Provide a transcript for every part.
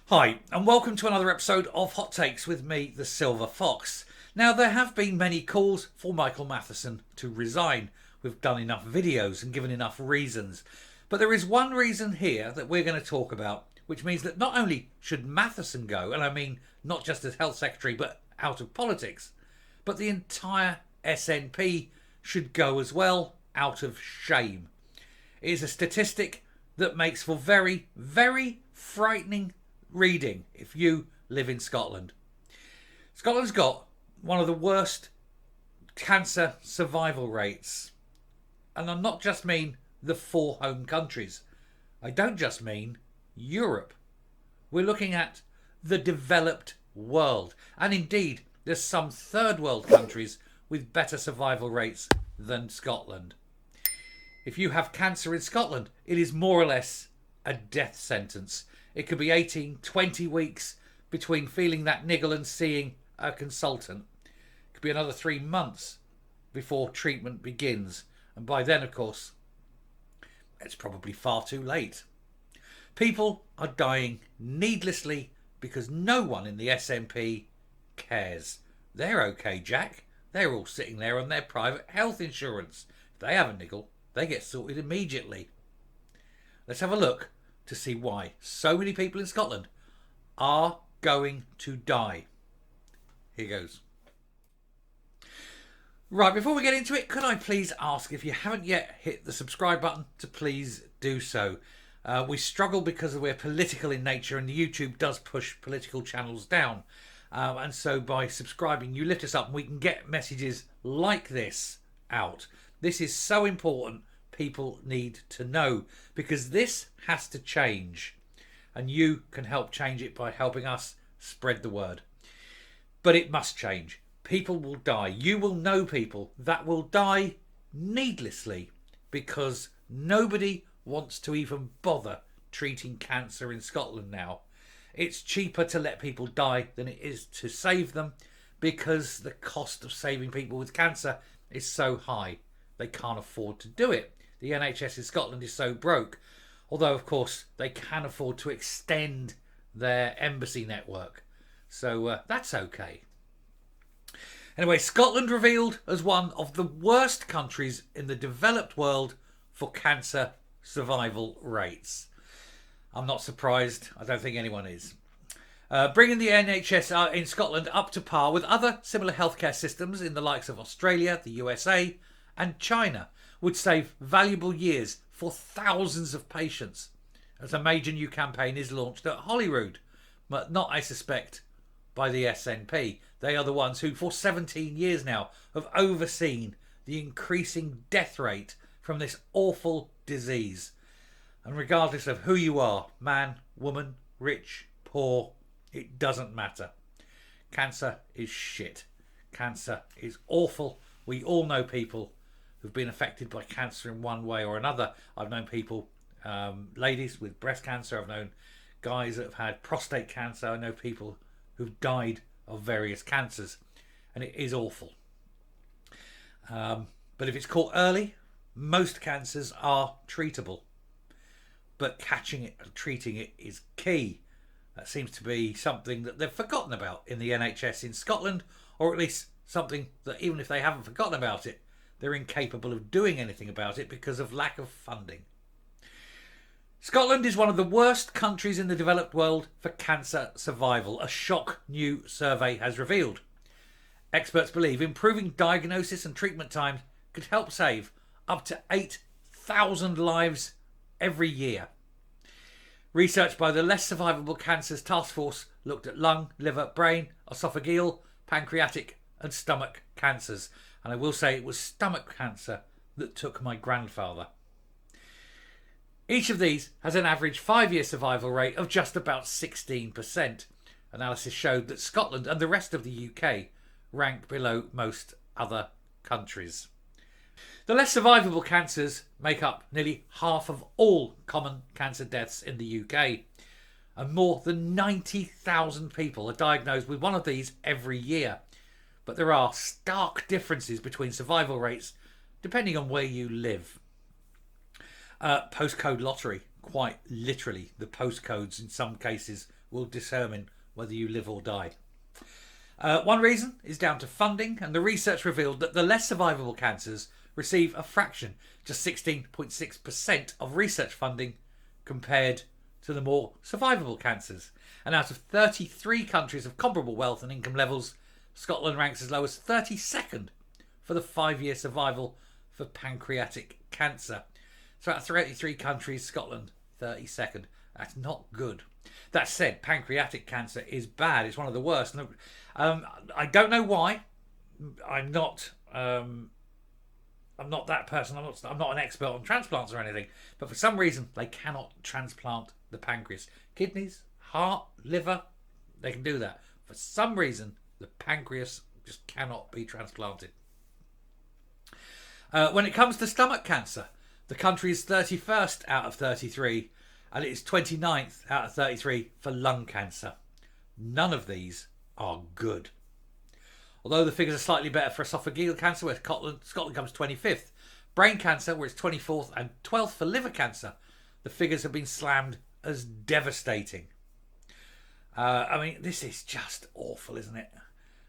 Hi, and welcome to another episode of Hot Takes with me, the Silver Fox. Now, there have been many calls for Michael Matheson to resign. We've done enough videos and given enough reasons. But there is one reason here that we're going to talk about, which means that not only should Matheson go, and I mean not just as Health Secretary, but out of politics, but the entire SNP should go as well, out of shame. It is a statistic that makes for very, very frightening reading if you live in Scotland. Scotland's got one of the worst cancer survival rates. And I not just mean the four home countries. I don't just mean Europe. We're looking at the developed world. And indeed, there's some third world countries with better survival rates than Scotland. If you have cancer in Scotland, it is more or less a death sentence. It could be 18, 20 weeks between feeling that niggle and seeing a consultant. It could be another 3 months before treatment begins. And by then, of course, it's probably far too late. People are dying needlessly because no one in the SNP cares. They're okay, Jack. They're all sitting there on their private health insurance. If they have a niggle, they get sorted immediately. Let's have a look to see why so many people in Scotland are going to die. Here goes. Right, before we get into it, could I please ask, if you haven't yet hit the subscribe button, to please do so. We struggle because we're political in nature and YouTube does push political channels down. And so by subscribing, you lift us up and we can get messages like this out. This is so important. People need to know, because this has to change and you can help change it by helping us spread the word. But it must change. People will die. You will know people that will die needlessly because nobody wants to even bother treating cancer in Scotland now. It's cheaper to let people die than it is to save them because the cost of saving people with cancer is so high. They can't afford to do it. The NHS in Scotland is so broke, although of course they can afford to extend their embassy network. So that's okay. Anyway, Scotland revealed as one of the worst countries in the developed world for cancer survival rates. I'm not surprised. I don't think anyone is. Bringing the NHS in Scotland up to par with other similar healthcare systems in the likes of Australia, the USA and China would save valuable years for thousands of patients, as a major new campaign is launched at Holyrood, but not, I suspect, by the SNP. They are the ones who, for 17 years now, have overseen the increasing death rate from this awful disease. And regardless of who you are, man, woman, rich, poor, it doesn't matter. Cancer is shit. Cancer is awful. We all know people who've been affected by cancer in one way or another. I've known people, ladies with breast cancer. I've known guys that have had prostate cancer. I know people who've died of various cancers, and it is awful. But if it's caught early, most cancers are treatable. But catching it and treating it is key. That seems to be something that they've forgotten about in the NHS in Scotland, or at least something that even if they haven't forgotten about it, they're incapable of doing anything about it because of lack of funding. Scotland is one of the worst countries in the developed world for cancer survival, a shock new survey has revealed. Experts believe improving diagnosis and treatment times could help save up to 8,000 lives every year. Research by the Less Survivable Cancers Task Force looked at lung, liver, brain, esophageal, pancreatic and stomach cancers. And I will say it was stomach cancer that took my grandfather. Each of these has an average 5-year survival rate of just about 16%. Analysis showed that Scotland and the rest of the UK rank below most other countries. The less survivable cancers make up nearly half of all common cancer deaths in the UK. And more than 90,000 people are diagnosed with one of these every year. But there are stark differences between survival rates depending on where you live. Postcode lottery, quite literally the postcodes in some cases will determine whether you live or die. One reason is down to funding, and the research revealed that the less survivable cancers receive a fraction, just 16.6% of research funding compared to the more survivable cancers. And out of 33 countries of comparable wealth and income levels, Scotland ranks as low as 32nd for the 5-year survival for pancreatic cancer. So out of 33 countries, Scotland 32nd. That's not good. That said, pancreatic cancer is bad. It's one of the worst. I don't know why. I'm not that person. I'm not an expert on transplants or anything. But for some reason, they cannot transplant the pancreas. Kidneys, heart, liver, they can do that. For some reason, the pancreas just cannot be transplanted. When it comes to stomach cancer, the country is 31st out of 33, and it is 29th out of 33 for lung cancer. None of these are good. Although the figures are slightly better for esophageal cancer, where Scotland comes 25th. Brain cancer, where it's 24th and 12th for liver cancer, the figures have been slammed as devastating. I mean, this is just awful, isn't it?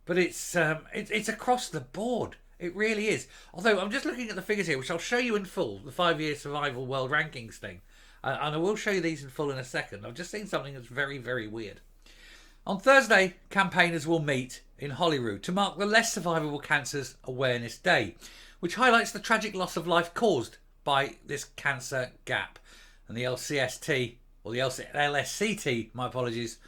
But it's across the board. It really is. Although I'm just looking at the figures here, which I'll show you in full, the 5-year survival world rankings thing. And I will show you these in full in a second. I've just seen something that's very, very weird. On Thursday, campaigners will meet in Holyrood to mark the Less Survivable Cancers Awareness Day, which highlights the tragic loss of life caused by this cancer gap. And the LCST, or the LSCT, my apologies,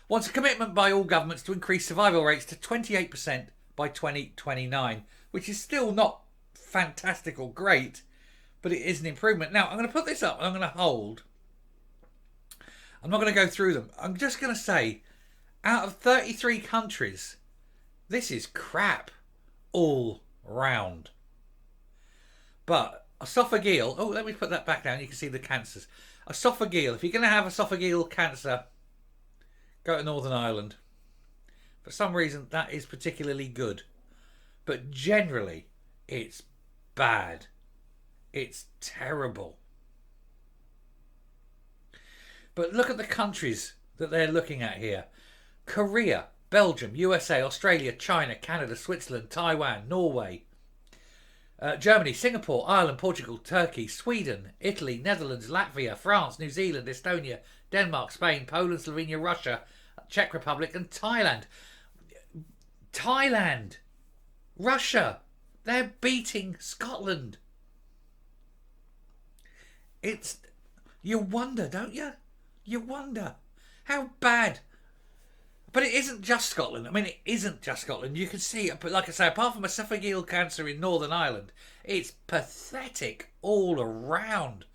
wants a commitment by all governments to increase survival rates to 28% by 2029, which is still not fantastic or great, but it is an improvement. Now, I'm going to put this up and I'm going to hold. I'm not going to go through them. I'm just going to say, out of 33 countries, this is crap all round. But esophageal, oh, let me put that back down. You can see the cancers. Esophageal, if you're going to have esophageal cancer, go to Northern Ireland. For some reason, that is particularly good. But generally, it's bad. It's terrible. But look at the countries that they're looking at here. Korea, Belgium, USA, Australia, China, Canada, Switzerland, Taiwan, Norway, Germany, Singapore, Ireland, Portugal, Turkey, Sweden, Italy, Netherlands, Latvia, France, New Zealand, Estonia, Denmark, Spain, Poland, Slovenia, Russia, Czech Republic and Thailand. Thailand, Russia, they're beating Scotland. You wonder, don't you? You wonder how bad. But it isn't just Scotland. I mean, it isn't just Scotland. You can see, but like I say, apart from esophageal cancer in Northern Ireland, it's pathetic all around.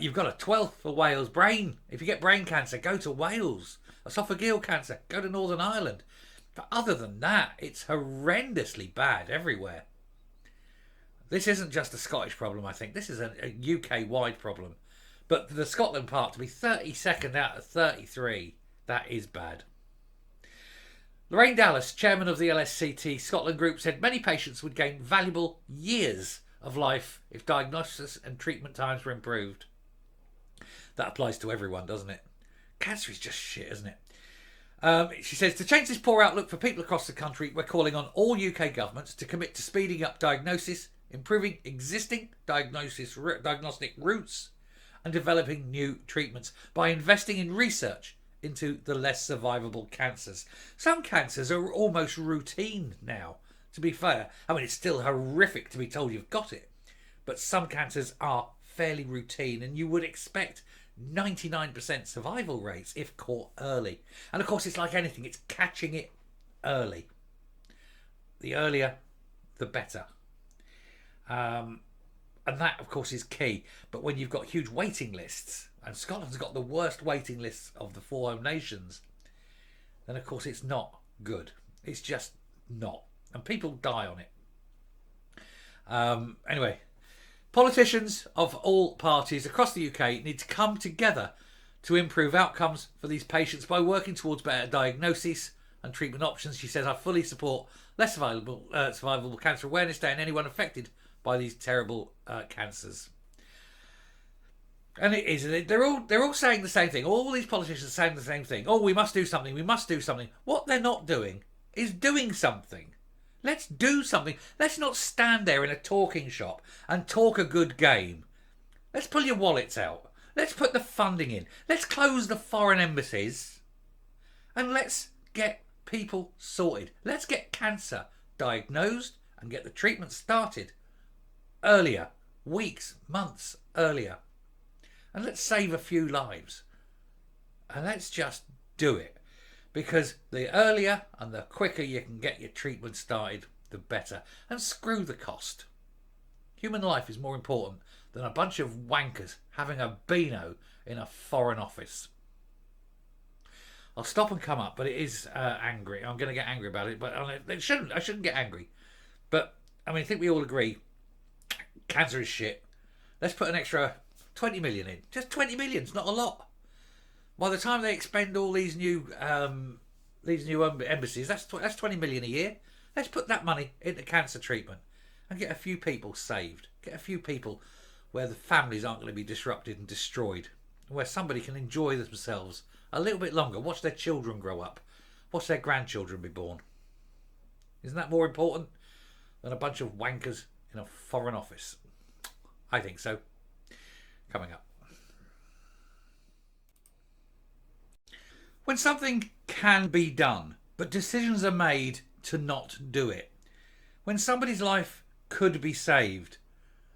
You've got a 12th for Wales. Brain, if you get brain cancer, go to Wales. Esophageal cancer, go to Northern Ireland. But other than that, it's horrendously bad everywhere. This isn't just a Scottish problem, I think. This is a UK-wide problem. But for the Scotland part to be 32nd out of 33, that is bad. Lorraine Dallas, chairman of the LSCT Scotland group, said many patients would gain valuable years of life if diagnosis and treatment times were improved. That applies to everyone, doesn't it? Cancer is just shit, isn't it? She says, to change this poor outlook for people across the country, we're calling on all UK governments to commit to speeding up diagnosis, improving existing diagnostic routes, and developing new treatments by investing in research into the less survivable cancers. Some cancers are almost routine now, to be fair. I mean, it's still horrific to be told you've got it, but some cancers are fairly routine, and you would expect 99% survival rates if caught early. And of course, it's like anything, it's catching it early. The earlier, the better. And that, of course, is key. But when you've got huge waiting lists, and Scotland's got the worst waiting lists of the 4 home nations, then of course it's not good. It's just not. And people die on it. Anyway, politicians of all parties across the UK need to come together to improve outcomes for these patients by working towards better diagnosis and treatment options. She says, I fully support less survivable cancer awareness day and anyone affected by these terrible cancers. And it is. They're all saying the same thing. All these politicians are saying the same thing. Oh, we must do something. We must do something. What they're not doing is doing something. Let's do something. Let's not stand there in a talking shop and talk a good game. Let's pull your wallets out. Let's put the funding in. Let's close the foreign embassies. And let's get people sorted. Let's get cancer diagnosed and get the treatment started earlier. Weeks, months earlier. And let's save a few lives. And let's just do it. Because the earlier and the quicker you can get your treatment started, the better. And screw the cost. Human life is more important than a bunch of wankers having a beano in a foreign office. I'll stop and come up, but it is angry. I'm going to get angry about it, but I shouldn't get angry. But, I think we all agree, cancer is shit. Let's put an extra 20 million in. Just 20 million, it's not a lot. By the time they expend all these new embassies, that's 20 million a year. Let's put that money into cancer treatment and get a few people saved. Get a few people where the families aren't going to be disrupted and destroyed. Where somebody can enjoy themselves a little bit longer. Watch their children grow up. Watch their grandchildren be born. Isn't that more important than a bunch of wankers in a foreign office? I think so. Coming up. When something can be done, but decisions are made to not do it. When somebody's life could be saved,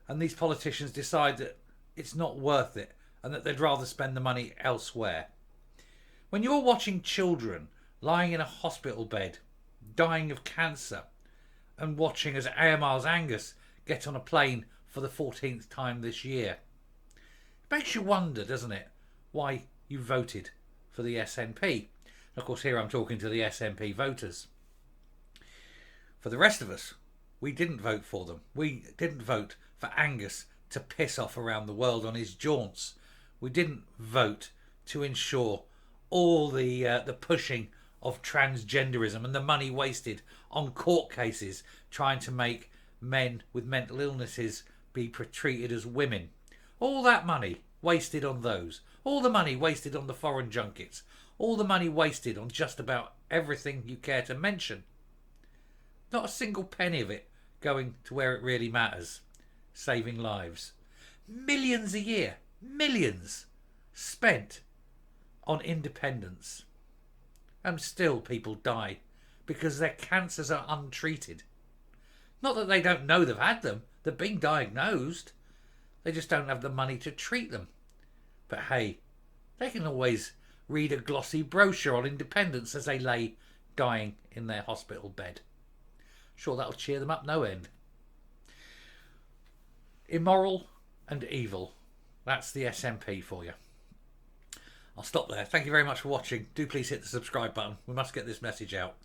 and these politicians decide that it's not worth it, and that they'd rather spend the money elsewhere. When you're watching children lying in a hospital bed, dying of cancer, and watching as Air Miles Angus get on a plane for the 14th time this year, it makes you wonder, doesn't it, why you voted for the SNP. And of course, here I'm talking to the SNP voters. For the rest of us, we didn't vote for them. We didn't vote for Angus to piss off around the world on his jaunts. We didn't vote to ensure all the pushing of transgenderism and the money wasted on court cases trying to make men with mental illnesses be treated as women. All that money wasted on those. All the money wasted on the foreign junkets. All the money wasted on just about everything you care to mention. Not a single penny of it going to where it really matters. Saving lives. Millions a year. Millions spent on independence. And still people die because their cancers are untreated. Not that they don't know they've had them. They've been diagnosed. They just don't have the money to treat them. But hey, they can always read a glossy brochure on independence as they lay dying in their hospital bed. Sure, that'll cheer them up no end. Immoral and evil. That's the SNP for you. I'll stop there. Thank you very much for watching. Do please hit the subscribe button. We must get this message out.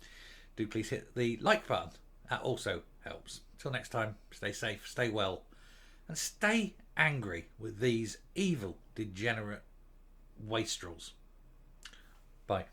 Do please hit the like button. That also helps. Till next time, stay safe, stay well, and stay angry with these evil, degenerate wastrels. Bye.